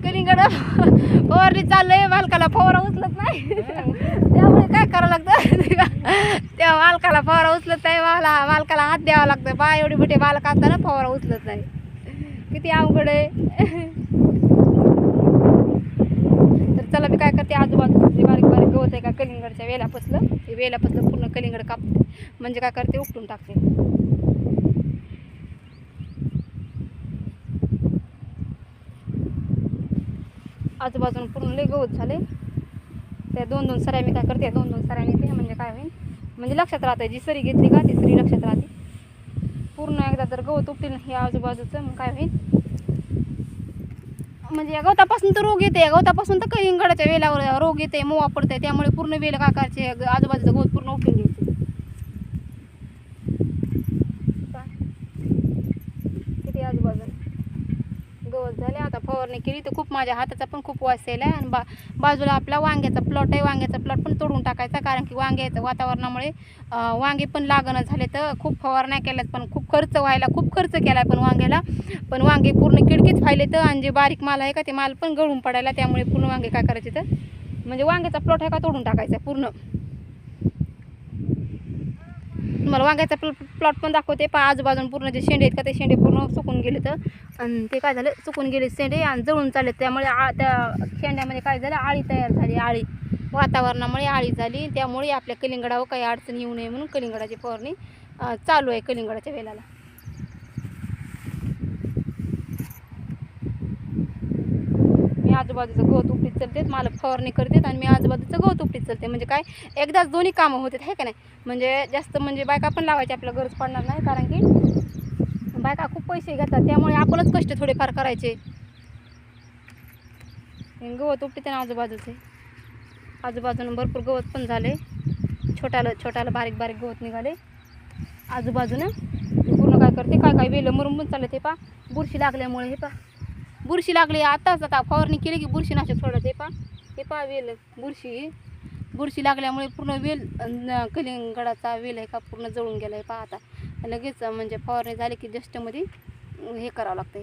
कलिंगड फवारणी चाललंय, मालकाला फवारा उचलत नाही. त्यामुळे काय करावं लागतं, त्या मालकाला फवारा उचलत नाही, मालकाला हात द्यावा लागतं. बा एवढे मोठे मालक असताना फवारा उचलत नाही, किती अवघड आहे. तर चला मी काय करते, आजूबाजूचं जे बारीक बारीक गवत आहे का कलिंगडच्या वेलापासलं, ते वेलापासलं पूर्ण कलिंगड कापते, म्हणजे काय करते उपटून टाकते. आजूबाजून पूर्ण लय गवत झाले. त्या 2-2 सऱ्या मी काय करते, 2-2 सऱ्याने ते म्हणजे काय होईल, म्हणजे लक्षात राहते. जी सरी घेतली का ती सरी लक्षात राहते. पूर्ण एकदा जर गवत उपटेल हे आजूबाजूचं, मग काय होईल, म्हणजे या गवतापासून तर रोग येते, या गवतापासून तर कलिंगडाच्या वेलावर रोग येते, मोवा पडते. त्यामुळे पूर्ण वेल काकारचे आजूबाजूचं गवत पूर्ण उपटून घ्यायचे. किती आजूबाजूला गवत झाले. आता फवारणी केली तर खूप माझ्या हाताचा पण खूप वास यायला आहे. आणि बाजूला आपला वांग्याचा प्लॉट आहे, वांग्याचा प्लॉट पण तोडून टाकायचा, कारण की वांग्याचं वातावरणामुळे वांगे पण लागणं झाले. तर खूप फवारण्या केल्यात, पण खूप खर्च व्हायला, खूप खर्च केला आहे पण वांग्याला. पण वांगे पूर्ण किडकीच व्हायले तर, आणि जे बारीक माल आहे का ते माल पण गळून पडायला. त्यामुळे पूर्ण वांगे काय करायचे तर, म्हणजे वांग्याचा प्लॉट आहे का तोडून टाकायचा पूर्ण. तुम्हाला वांग्याचा प्लॉट पण दाखवते. आजूबाजून पूर्ण जे शेंडे आहेत का ते शेंडे पूर्ण सुकून गेले. तर आणि ते काय झालं, सुकून गेले शेंडे आणि जळून चालले. त्यामुळे त्या शेंड्यामध्ये काय झालं, आळी तयार झाली. आळी वातावरणामुळे आळी झाली. त्यामुळे आपल्या कलिंगडावर काही अडचण येऊ नये म्हणून कलिंगडाची फवारणी चालू आहे कलिंगडाच्या वेलाला. मी आजूबाजूचं गवत उपटीत चालते, मालक फवारणी करतात आणि मी आजूबाजूचं गवत उपटीत चालते. म्हणजे काय एकदाच दोन्ही कामं होतात, आहे का नाही. म्हणजे जास्त म्हणजे बायका पण लावायची आपल्या गरज पडणार नाही, कारण की बायका खूप पैसे घेतात. त्यामुळे आपणच कष्ट थोडेफार करायचे. गवत उपटीते ना आजूबाजूचे, आजूबाजूनं भरपूर गवत पण झाले. छोट्याला बारीक बारीक गवत निघाले आजूबाजूनं. पूर्ण काय करते, काय वेलं मरून पण चालले. ते बुरशी लागल्यामुळे, हे बुरशी लागली. आताच आता फवारणी केली की बुरशीनाशक सोडत. हे वेल बुरशी लागल्यामुळे पूर्ण वेल कलिंगडाचा वेल आहे का पूर्ण जळून गेला आहे. आता लगेच म्हणजे फवारणी झाली की जस्टमध्ये हे करावं लागतं.